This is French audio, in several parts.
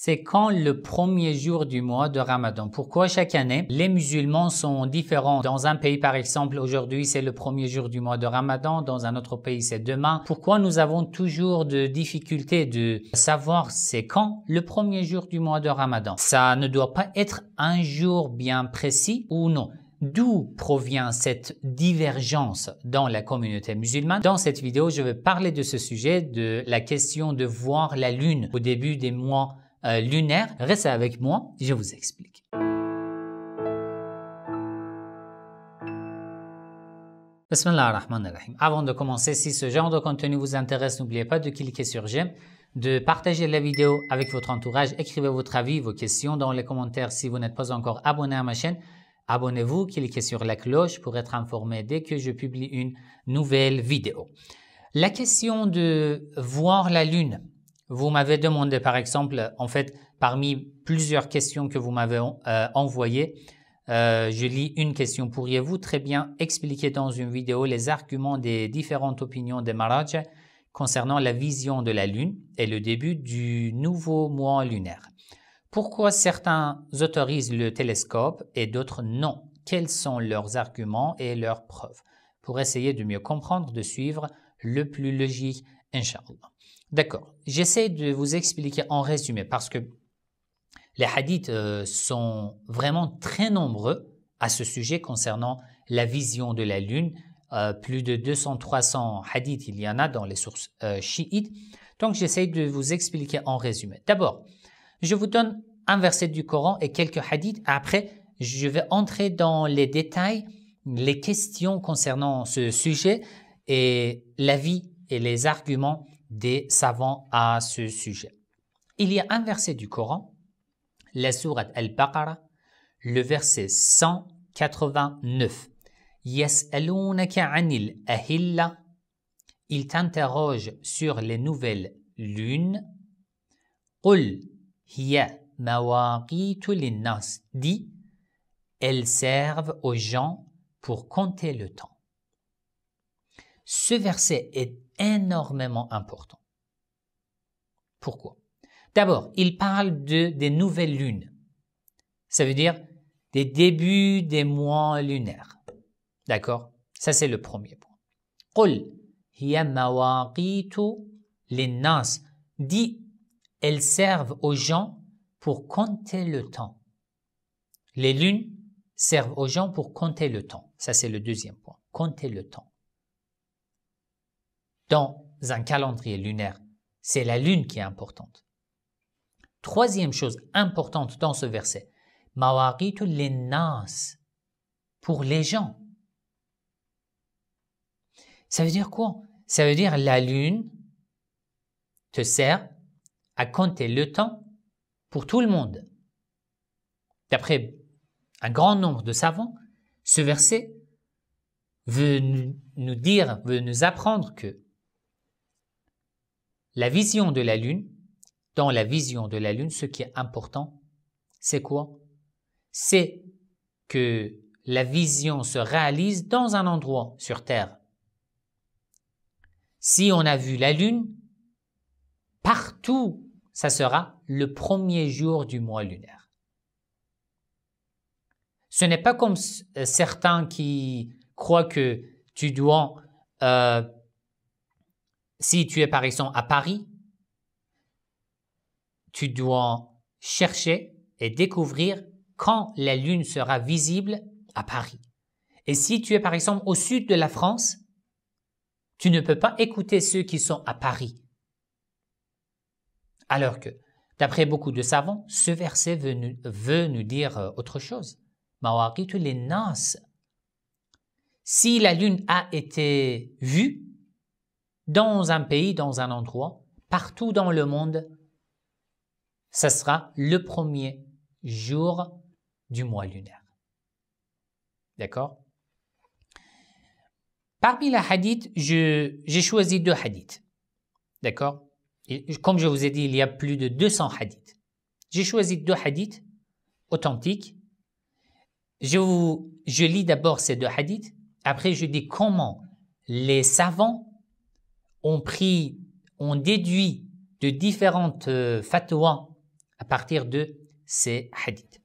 c'est quand le premier jour du mois de Ramadan. Pourquoi chaque année, les musulmans sont différents? Dans un pays, par exemple, aujourd'hui, c'est le premier jour du mois de Ramadan. Dans un autre pays, c'est demain. Pourquoi nous avons toujours de difficultés de savoir c'est quand le premier jour du mois de Ramadan? Ça ne doit pas être un jour bien précis ou non. D'où provient cette divergence dans la communauté musulmane? Dans cette vidéo, je vais parler de ce sujet, de la question de voir la lune au début des mois lunaires. Restez avec moi, je vous explique. Bismillah ar-Rahman ar-Rahim. Avant de commencer, si ce genre de contenu vous intéresse, n'oubliez pas de cliquer sur j'aime, de partager la vidéo avec votre entourage, écrivez votre avis, vos questions dans les commentaires. Si vous n'êtes pas encore abonné à ma chaîne, abonnez-vous, cliquez sur la cloche pour être informé dès que je publie une nouvelle vidéo. La question de voir la lune, vous m'avez demandé par exemple, en fait, parmi plusieurs questions que vous m'avez envoyées, je lis une question. Pourriez-vous très bien expliquer dans une vidéo les arguments des différentes opinions des Maraj concernant la vision de la lune et le début du nouveau mois lunaire? Pourquoi certains autorisent le télescope et d'autres non? Quels sont leurs arguments et leurs preuves? Pour essayer de mieux comprendre, de suivre le plus logique, Inch'Allah. D'accord, j'essaie de vous expliquer en résumé parce que les hadiths sont vraiment très nombreux à ce sujet concernant la vision de la lune. Plus de 200-300 hadiths il y en a dans les sources chiites. Donc j'essaie de vous expliquer en résumé. D'abord, je vous donne un verset du Coran et quelques hadiths. Après, je vais entrer dans les détails, les questions concernant ce sujet et l'avis et les arguments des savants à ce sujet. Il y a un verset du Coran, la sourate Al-Baqarah, le verset 189. Yas'alunaka 'anil ahilla. Il t'interroge sur les nouvelles lunes. Qul hiya mawaqitu linnas. Dit, elles servent aux gens pour compter le temps. Ce verset est énormément important. Pourquoi? D'abord, il parle des nouvelles lunes. Ça veut dire des débuts des mois lunaires. D'accord? Ça, c'est le premier point. Qul hiya mawaqitu linnas. Dit, elles servent aux gens pour compter le temps. Les lunes servent aux gens pour compter le temps. Ça, c'est le deuxième point. Compter le temps. Dans un calendrier lunaire, c'est la lune qui est importante. Troisième chose importante dans ce verset, mawaqitu linnas, pour les gens. Ça veut dire quoi? Ça veut dire la lune te sert à compter le temps pour tout le monde. D'après un grand nombre de savants, ce verset veut nous dire, veut nous apprendre que la vision de la lune, dans la vision de la lune, ce qui est important, c'est quoi? C'est que la vision se réalise dans un endroit sur Terre. Si on a vu la lune, partout, ça sera le premier jour du mois lunaire. Ce n'est pas comme certains qui croient que tu dois, si tu es par exemple à Paris, tu dois chercher et découvrir quand la lune sera visible à Paris. Et si tu es par exemple au sud de la France, tu ne peux pas écouter ceux qui sont à Paris. Alors que, d'après beaucoup de savants, ce verset veut nous dire autre chose. Mawaqitu linnas. Si la lune a été vue dans un pays, dans un endroit, partout dans le monde, ça sera le premier jour du mois lunaire. D'accord? Parmi les hadiths, j'ai choisi 2 hadiths. D'accord? Comme je vous ai dit, il y a plus de 200 hadiths. J'ai choisi 2 hadiths authentiques. Je lis d'abord ces 2 hadiths. Après, je dis comment les savants ont déduit de différentes fatwas à partir de ces hadiths.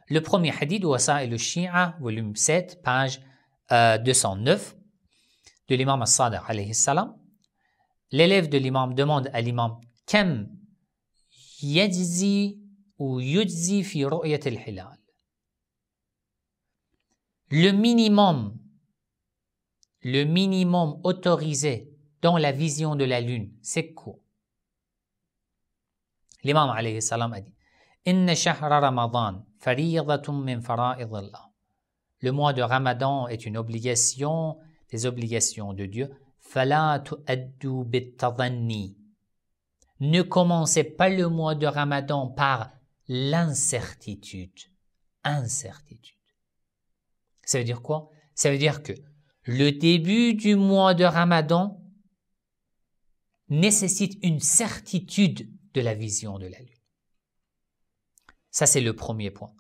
Le premier hadith, Wasa'il al-Shi'a, volume 7, page 209, de l'imam as-Sadiq alayhi salam. L'élève de l'imam demande à l'imam « Kam yajzi ou yujzi fi ru'yat al-hilal » Le minimum autorisé dans la vision de la lune, c'est quoi? L'imam alayhi salam a dit Inna shahra Ramadan faridatun min fara'idillah. Le mois de Ramadan est une obligation des obligations de Dieu. Fala tu'addu bit-tadanni. Ne commencez pas le mois de Ramadan par l'incertitude. Incertitude. Ça veut dire quoi? Ça veut dire que le début du mois de Ramadan nécessite une certitude de la vision de la lune. Ça, c'est le premier point.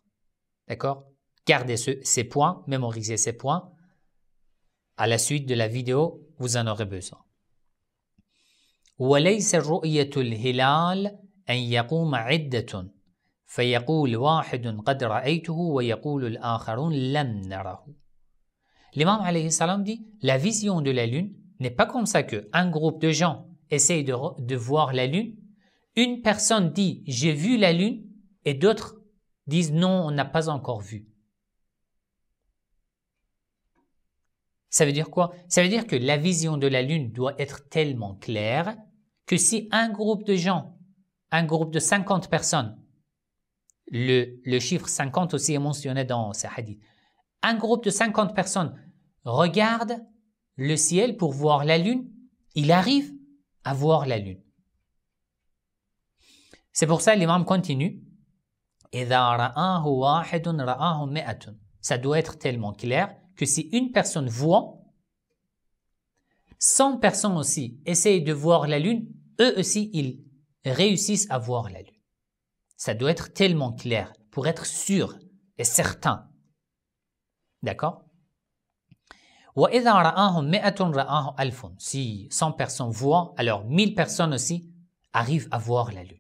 D'accord? Gardez ces points, mémorisez ces points. À la suite de la vidéo, vous en aurez besoin. وَلَيْسَ الرُّؤْيَةُ الْهِلَالِ أَنْ يَقُومَ عِدَّةٌ فَيَقُولُ وَاحِدٌ قَدْ رَأَيْتُهُ وَيَقُولُ الْآخَرُونَ لَمْ نَرَهُ. L'imam alayhi salam dit, la vision de la lune n'est pas comme ça qu'un groupe de gens essaye de voir la lune. Une personne dit, j'ai vu la lune, et d'autres disent, non, on n'a pas encore vu. Ça veut dire quoi? Ça veut dire que la vision de la lune doit être tellement claire que si un groupe de gens, un groupe de 50 personnes, le chiffre 50 aussi est mentionné dans ces hadiths, un groupe de 50 personnes regarde le ciel pour voir la lune, il arrive à voir la lune. C'est pour ça que l'imam continue. Ça doit être tellement clair que si une personne voit, 100 personnes aussi essayent de voir la lune, eux aussi ils réussissent à voir la lune. Ça doit être tellement clair pour être sûr et certain. D'accord? Si 100 personnes voient, alors 1000 personnes aussi arrivent à voir la lune.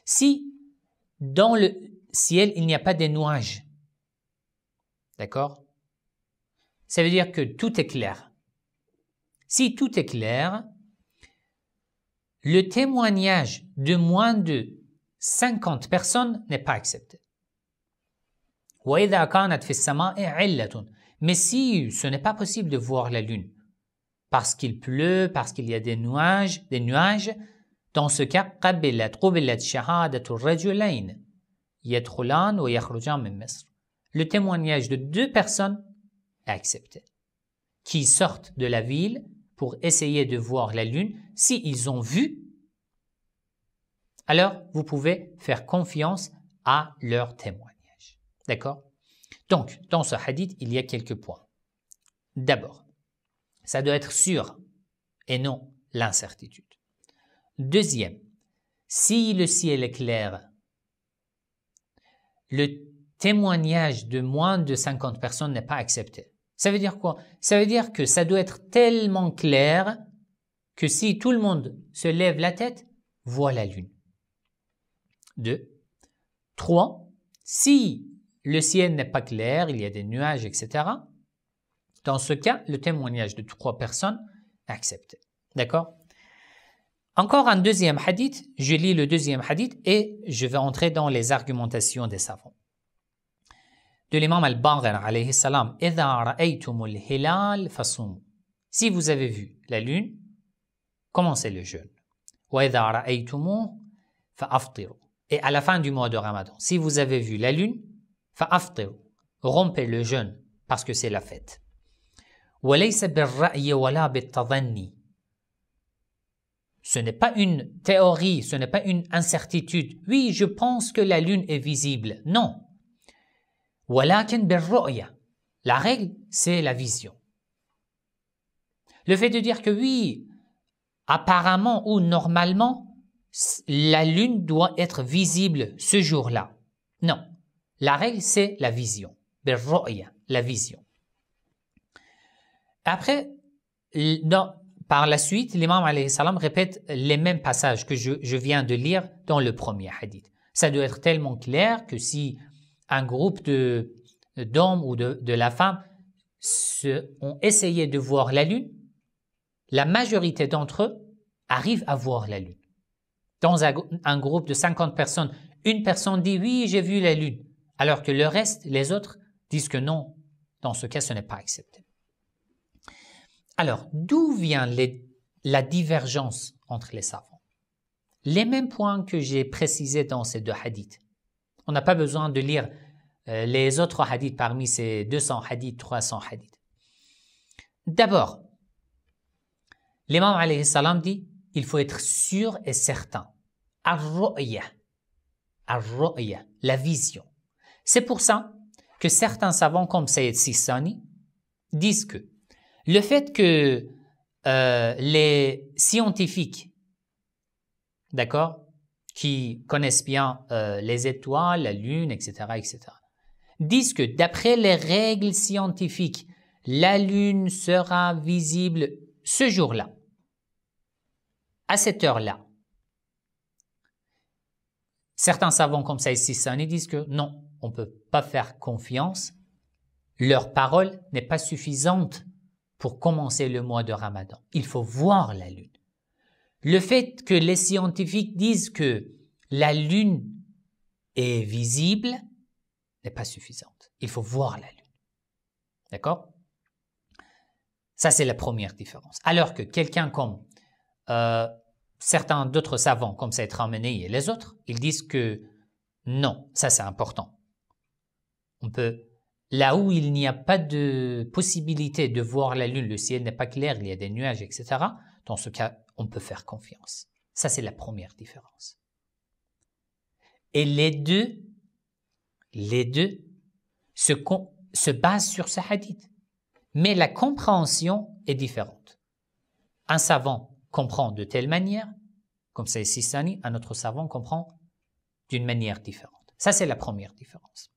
Si dans le ciel il n'y a pas de nuages, d'accord? Ça veut dire que tout est clair. Si tout est clair, le témoignage de moins de 50 personnes n'est pas accepté. Mais si ce n'est pas possible de voir la lune, parce qu'il pleut, parce qu'il y a des nuages, dans ce cas, le témoignage de 2 personnes est accepté, qui sortent de la ville pour essayer de voir la lune. S'ils ont vu, alors vous pouvez faire confiance à leur témoignage. D'accord? Donc, dans ce hadith, il y a quelques points. D'abord, ça doit être sûr et non l'incertitude. Deuxième, si le ciel est clair, le témoignage de moins de 50 personnes n'est pas accepté. Ça veut dire quoi? Ça veut dire que ça doit être tellement clair que si tout le monde se lève la tête, voit la lune. 2. 3. Si le ciel n'est pas clair, il y a des nuages, etc. Dans ce cas, le témoignage de 3 personnes est accepté. D'accord? Encore un deuxième hadith, je lis le deuxième hadith et je vais entrer dans les argumentations des savants. De l'imam al-Baqir alayhi salam, si vous avez vu la lune, commencez le jeûne. Et à la fin du mois de Ramadan, si vous avez vu la lune, rompez le jeûne parce que c'est la fête. Ce n'est pas une théorie, ce n'est pas une incertitude. Oui, je pense que la lune est visible. Non. La règle, c'est la vision. Le fait de dire que oui, apparemment ou normalement, la lune doit être visible ce jour-là. Non. La règle, c'est la vision. La vision. Après, par la suite, l'imam alayhi salam répète les mêmes passages que je viens de lire dans le premier hadith. Ça doit être tellement clair que si un groupe d'hommes ou de la femme ont essayé de voir la lune, la majorité d'entre eux arrivent à voir la lune. Dans un groupe de 50 personnes, une personne dit « oui, j'ai vu la lune », alors que le reste, les autres, disent que non, dans ce cas, ce n'est pas accepté. Alors, d'où vient la divergence entre les savants? Les mêmes points que j'ai précisés dans ces deux hadiths. On n'a pas besoin de lire les autres hadiths parmi ces 200 hadiths, 300 hadiths. D'abord, l'imam alayhi salam dit il faut être sûr et certain. Ar-ru'ya, la vision. C'est pour ça que certains savants comme Sayyid Sistani disent que le fait que les scientifiques, d'accord, qui connaissent bien les étoiles, la lune, etc., disent que d'après les règles scientifiques, la lune sera visible ce jour-là, à cette heure-là. Certains savants comme Sayyid Sistani disent que non, on ne peut pas faire confiance. Leur parole n'est pas suffisante pour commencer le mois de Ramadan. Il faut voir la lune. Le fait que les scientifiques disent que la lune est visible n'est pas suffisante. Il faut voir la lune. D'accord? Ça, c'est la première différence. Alors que quelqu'un comme certains d'autres savants, comme Sayyid Khamenei et les autres, ils disent que non, ça c'est important. On peut, là où il n'y a pas de possibilité de voir la lune, le ciel n'est pas clair, il y a des nuages, etc., dans ce cas, on peut faire confiance. Ça, c'est la première différence. Et les deux se basent sur ce hadith. Mais la compréhension est différente. Un savant comprend de telle manière, comme c'est Sistani, un autre savant comprend d'une manière différente. Ça, c'est la première différence.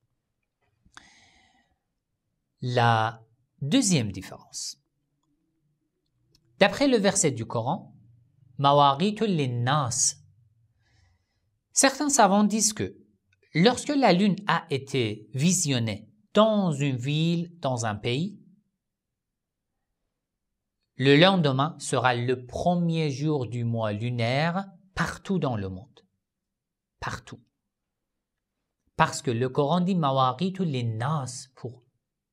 La deuxième différence. D'après le verset du Coran, Mawaritul linnas, certains savants disent que lorsque la lune a été visionnée dans une ville, dans un pays, le lendemain sera le premier jour du mois lunaire partout dans le monde. Partout. Parce que le Coran dit Mawaritul linnas pour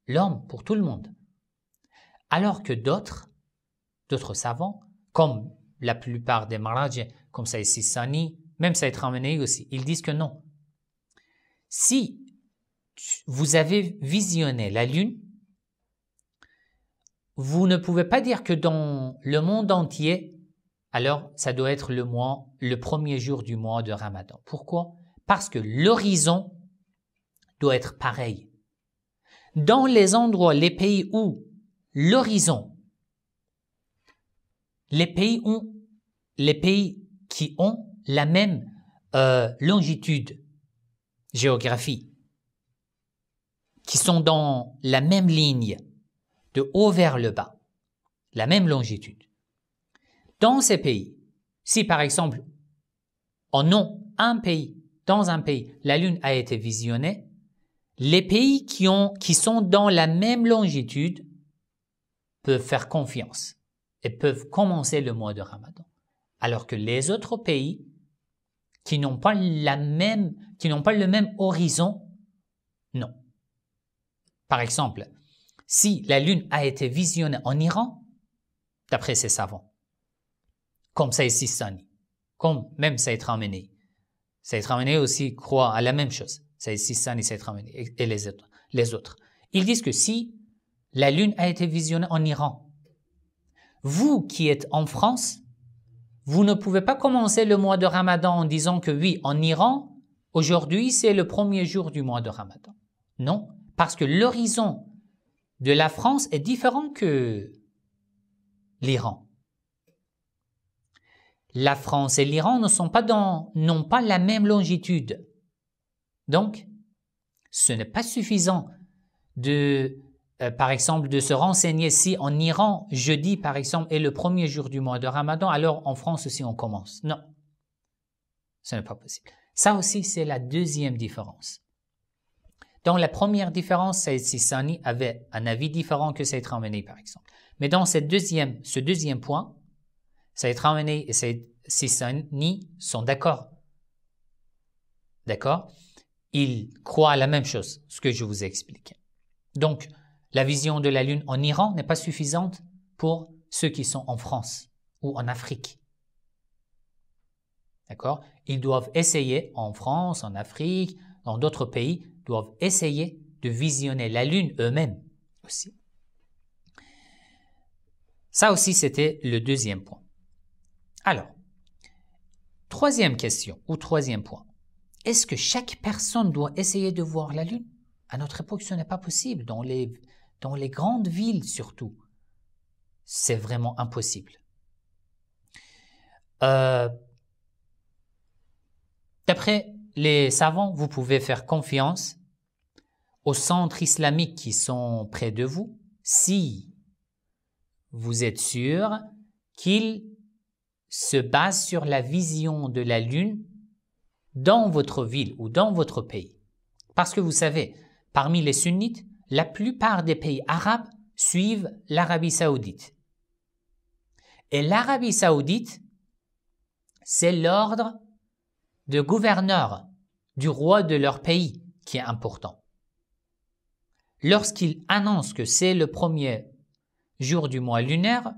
l'homme, pour tout le monde. Alors que d'autres savants, comme la plupart des maraj, comme Sayyid Sistani, même Sayyid Khamenei aussi, ils disent que non. Si vous avez visionné la lune, vous ne pouvez pas dire que dans le monde entier, alors ça doit être le premier jour du mois de Ramadan. Pourquoi? Parce que l'horizon doit être pareil. Dans les endroits, les pays où l'horizon, les pays qui ont la même longitude, géographie, qui sont dans la même ligne, de haut vers le bas, la même longitude. Dans ces pays, si par exemple, dans un pays, la lune a été visionnée, les pays qui sont dans la même longitude peuvent faire confiance et peuvent commencer le mois de Ramadan. Alors que les autres pays qui n'ont pas le même horizon, non. Par exemple, si la lune a été visionnée en Iran, d'après ces savants, comme Sayyid Sistani, comme même Sayyid Khamenei. Sayyid Khamenei aussi croit à la même chose. Sayyid Sistani, Sayyid Khamenei et les autres. Ils disent que si la lune a été visionnée en Iran, vous qui êtes en France, vous ne pouvez pas commencer le mois de Ramadan en disant que oui, en Iran, aujourd'hui c'est le premier jour du mois de Ramadan. Non, parce que l'horizon de la France est différent que l'Iran. La France et l'Iran n'ont pas la même longitude. Donc, ce n'est pas suffisant de par exemple, de se renseigner si en Iran, jeudi, par exemple, est le premier jour du mois de Ramadan, alors en France aussi on commence. Non, ce n'est pas possible. Ça aussi, c'est la deuxième différence. Dans la première différence, Saïd Sistani avait un avis différent que Saïd Khamenei, par exemple. Mais dans ce deuxième point, Saïd Khamenei et Saïd Sistani sont d'accord. D'accord? Ils croient à la même chose, ce que je vous ai expliqué. Donc, la vision de la Lune en Iran n'est pas suffisante pour ceux qui sont en France ou en Afrique. D'accord? Ils doivent essayer, en France, en Afrique, dans d'autres pays, doivent essayer de visionner la Lune eux-mêmes aussi. Ça aussi, c'était le deuxième point. Alors, troisième question ou troisième point. Est-ce que chaque personne doit essayer de voir la Lune? À notre époque, ce n'est pas possible. Dans les grandes villes surtout, c'est vraiment impossible. D'après les savants, vous pouvez faire confiance aux centres islamiques qui sont près de vous si vous êtes sûr qu'ils se basent sur la vision de la Lune dans votre ville ou dans votre pays. Parce que vous savez, parmi les sunnites, la plupart des pays arabes suivent l'Arabie saoudite. Et l'Arabie saoudite, c'est l'ordre de gouverneur du roi de leur pays qui est important. Lorsqu'ils annoncent que c'est le premier jour du mois lunaire,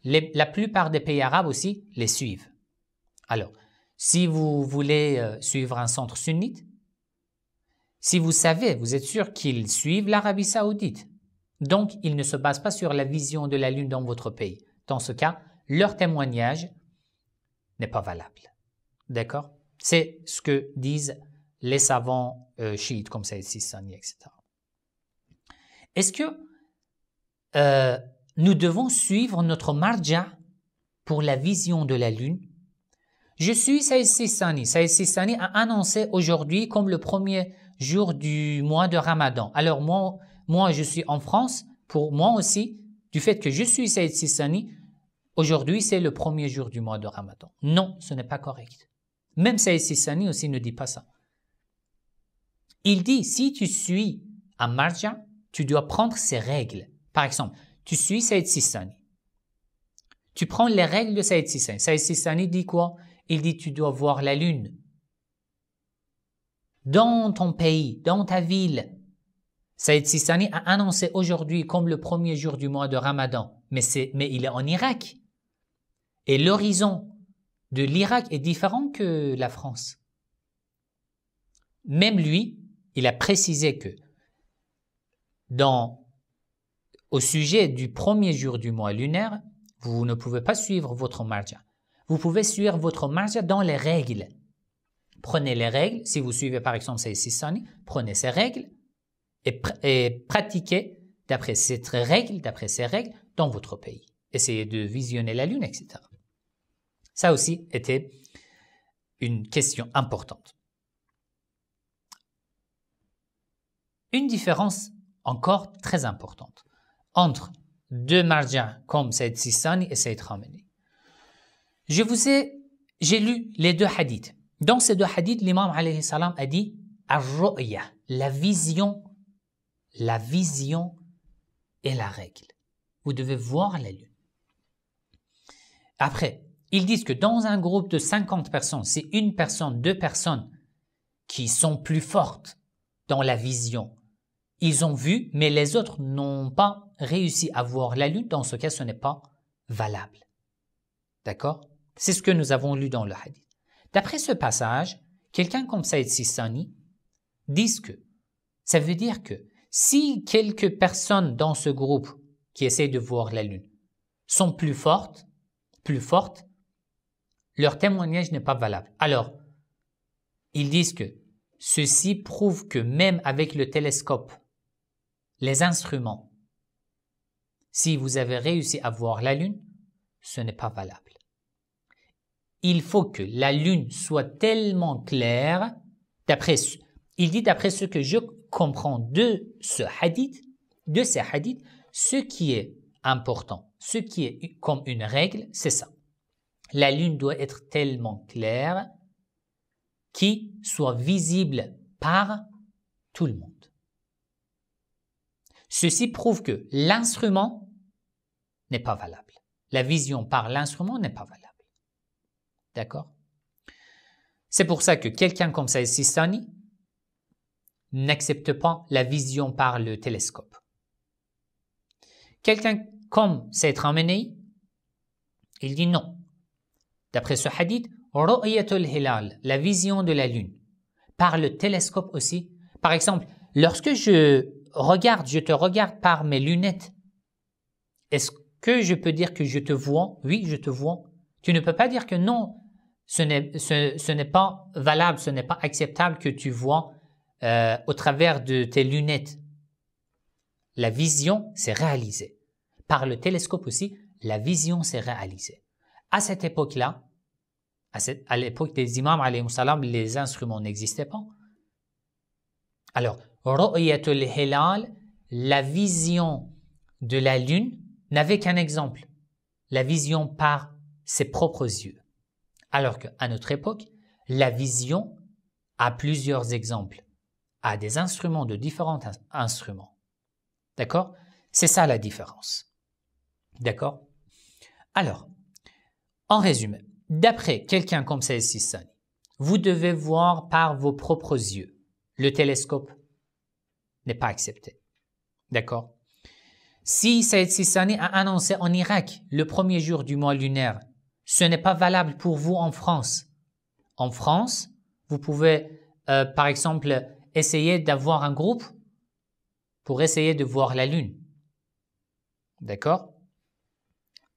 la plupart des pays arabes aussi les suivent. Alors, si vous voulez suivre un centre sunnite, si vous savez, vous êtes sûr qu'ils suivent l'Arabie saoudite, donc ils ne se basent pas sur la vision de la Lune dans votre pays. Dans ce cas, leur témoignage n'est pas valable. D'accord? C'est ce que disent les savants chiites comme Saïd Sistani, etc. Est-ce que nous devons suivre notre marja pour la vision de la Lune? Je suis Saïd Sistani. Saïd Sistani a annoncé aujourd'hui comme le premier jour du mois de Ramadan. Alors moi je suis en France, pour moi aussi, du fait que je suis Saïd Sistani, aujourd'hui c'est le premier jour du mois de Ramadan. Non, ce n'est pas correct. Même Saïd Sistani aussi ne dit pas ça. Il dit, si tu suis un marja, tu dois prendre ses règles. Par exemple, tu suis Saïd Sistani. Tu prends les règles de Saïd Sistani. Saïd Sistani dit quoi? Il dit, tu dois voir la lune dans ton pays, dans ta ville. Saïd Sistani a annoncé aujourd'hui comme le premier jour du mois de Ramadan, mais il est en Irak. Et l'horizon de l'Irak est différent que la France. Même lui, il a précisé que au sujet du premier jour du mois lunaire, vous ne pouvez pas suivre votre marja. Vous pouvez suivre votre marja dans les règles. Prenez les règles, si vous suivez par exemple Saïd Sistani, prenez ces règles et pratiquez d'après ces règles dans votre pays. Essayez de visionner la lune, etc. Ça aussi était une question importante. Une différence encore très importante entre deux marjas comme Saïd Sistani et Saïd Khamenei. J'ai lu les deux hadiths. Dans ces deux hadiths, l'imam alayhi salam a dit Ar-ru'ya, la vision est la règle. Vous devez voir la lune. Après, ils disent que dans un groupe de 50 personnes, c'est une personne, deux personnes qui sont plus fortes dans la vision. Ils ont vu, mais les autres n'ont pas réussi à voir la lune. Dans ce cas, ce n'est pas valable. D'accord? C'est ce que nous avons lu dans le hadith. D'après ce passage, quelqu'un comme Saïd Sistani dit que ça veut dire que si quelques personnes dans ce groupe qui essaient de voir la lune sont plus fortes, leur témoignage n'est pas valable. Alors, ils disent que ceci prouve que même avec le télescope, les instruments, si vous avez réussi à voir la lune, ce n'est pas valable. Il faut que la lune soit tellement claire, il dit d'après ce que je comprends de ce hadith, de ces hadiths, ce qui est important, ce qui est comme une règle, c'est ça. La lune doit être tellement claire qu'il soit visible par tout le monde. Ceci prouve que l'instrument n'est pas valable. La vision par l'instrument n'est pas valable. D'accord? C'est pour ça que quelqu'un comme Saïd Sistani n'accepte pas la vision par le télescope. Quelqu'un comme Saïd Khamenei, il dit non. D'après ce hadith, Ru'yatul Hilal, la vision de la lune, par le télescope aussi. Par exemple, lorsque je te regarde par mes lunettes, est-ce que je peux dire que je te vois? Oui, je te vois. Tu ne peux pas dire que non, ce n'est pas valable, ce n'est pas acceptable que tu vois au travers de tes lunettes. La vision, c'est réalisé. Par le télescope aussi, la vision, c'est réalisé. À cette époque-là, à l'époque des imams, alayhi salam, les instruments n'existaient pas. Alors, Ru'yatul Hilal, la vision de la lune, n'avait qu'un exemple, la vision par ses propres yeux. Alors qu'à notre époque, la vision a plusieurs exemples, a des instruments de différents instruments. D'accord? C'est ça la différence. D'accord? Alors, en résumé, d'après quelqu'un comme Saïd Sistani, vous devez voir par vos propres yeux. Le télescope n'est pas accepté. D'accord? Si Saïd Sistani a annoncé en Irak le premier jour du mois lunaire, ce n'est pas valable pour vous en France. En France, vous pouvez, par exemple, essayer d'avoir un groupe pour essayer de voir la lune. D'accord?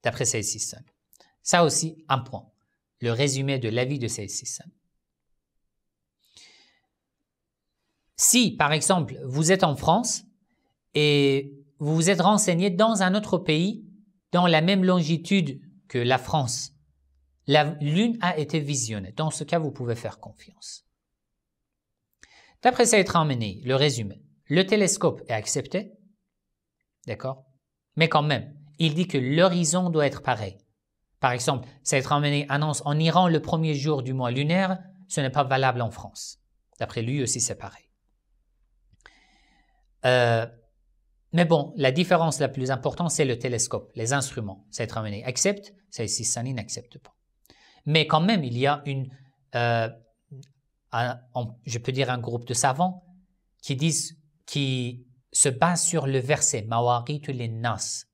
D'après Saïd Sistani. Ça aussi, un point. Le résumé de l'avis de Saïd Sistani. Si, par exemple, vous êtes en France et vous vous êtes renseigné dans un autre pays, dans la même longitude que la France, la lune a été visionnée. Dans ce cas, vous pouvez faire confiance. D'après Saïd Khamenei, le résumé, le télescope est accepté, d'accord? Mais quand même, il dit que l'horizon doit être pareil. Par exemple, Saïd Khamenei annonce en Iran le premier jour du mois lunaire, ce n'est pas valable en France. D'après lui aussi, c'est pareil. Mais bon, la différence la plus importante, c'est le télescope, les instruments. Saïd Khamenei accepte, Saïd Sistani n'accepte pas. Mais quand même, il y a je peux dire un groupe de savants qui se basent sur le verset Mawaritu lin-nas,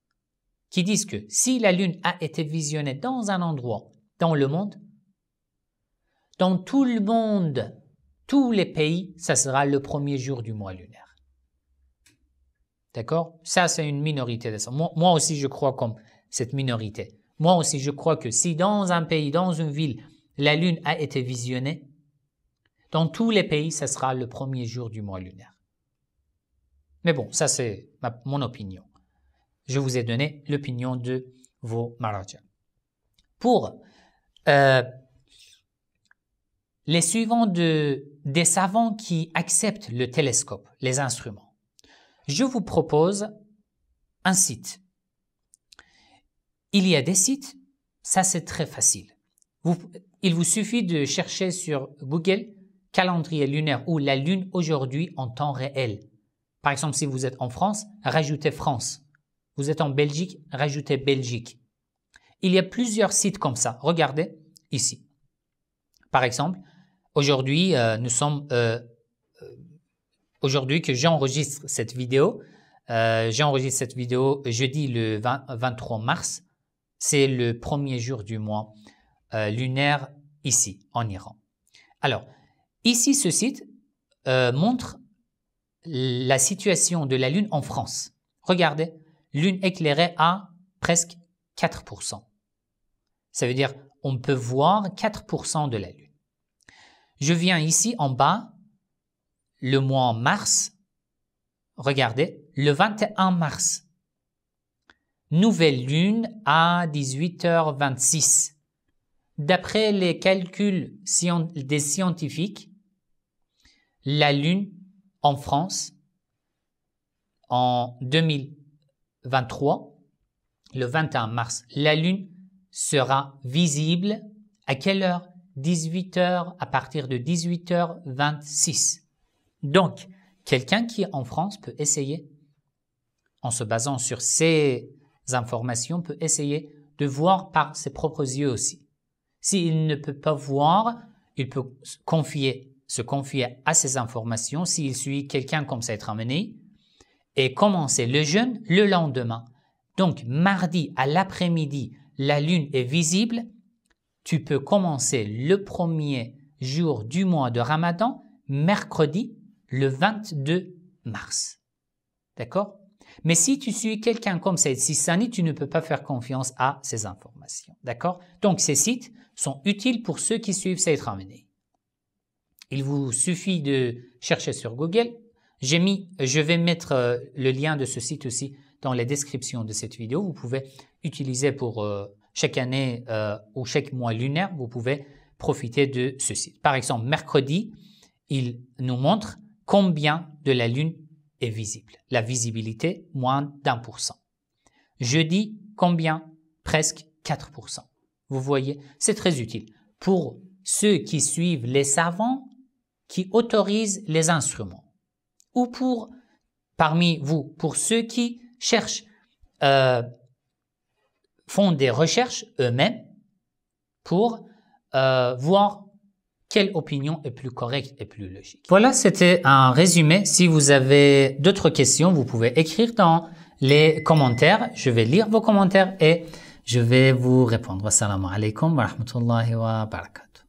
qui disent que si la lune a été visionnée dans un endroit dans le monde, dans tout le monde, tous les pays, ça sera le premier jour du mois lunaire. D'accord? Ça, c'est une minorité de ça. Moi aussi, je crois comme cette minorité. Moi aussi, je crois que si dans un pays, dans une ville, la lune a été visionnée, dans tous les pays, ça sera le premier jour du mois lunaire. Mais bon, ça c'est mon opinion. Je vous ai donné l'opinion de vos marajas. Pour les suivants des savants qui acceptent le télescope, les instruments, je vous propose un site. Il y a des sites, ça c'est très facile. Il vous suffit de chercher sur Google calendrier lunaire ou la lune aujourd'hui en temps réel. Par exemple, si vous êtes en France, rajoutez France. Vous êtes en Belgique, rajoutez Belgique. Il y a plusieurs sites comme ça. Regardez ici. Par exemple, aujourd'hui, aujourd'hui que j'enregistre cette vidéo, jeudi le 23 mars. C'est le premier jour du mois lunaire ici, en Iran. Alors, ici, ce site montre la situation de la Lune en France. Regardez, Lune éclairée à presque 4%. Ça veut dire on peut voir 4% de la Lune. Je viens ici en bas, le mois mars. Regardez, le 21 mars. Nouvelle lune à 18h26. D'après les calculs des scientifiques, la lune en France en 2023, le 21 mars, la Lune sera visible à quelle heure? 18 heures, à partir de 18h26. Donc, quelqu'un qui est en France peut essayer, en se basant sur ces informations, peut essayer de voir par ses propres yeux aussi. S'il ne peut pas voir, il peut se confier à ces informations s'il suit quelqu'un comme Saïd Khamenei et commencer le jeûne le lendemain. Donc, mardi à l'après-midi, la Lune est visible. Tu peux commencer le premier jour du mois de Ramadan, mercredi, le 22 mars. D'accord? Mais si tu suis quelqu'un comme Saïd Sistani, tu ne peux pas faire confiance à ces informations. D'accord? Donc, ces sites sont utiles pour ceux qui suivent Saïd Khamenei. Il vous suffit de chercher sur Google. Je vais mettre le lien de ce site aussi dans la description de cette vidéo. Vous pouvez utiliser pour chaque année ou chaque mois lunaire, vous pouvez profiter de ce site. Par exemple, mercredi, il nous montre combien de la Lune est visible. La visibilité, moins d'1%. Jeudi, combien? Presque 4%. Vous voyez, c'est très utile pour ceux qui suivent les savants qui autorisent les instruments ou pour, parmi vous, pour ceux qui cherchent, font des recherches eux-mêmes pour voir quelle opinion est plus correcte et plus logique. Voilà, c'était un résumé. Si vous avez d'autres questions, vous pouvez écrire dans les commentaires. Je vais lire vos commentaires et je vais vous répondre. Assalamu alaikum wa rahmatullahi wa barakatuh.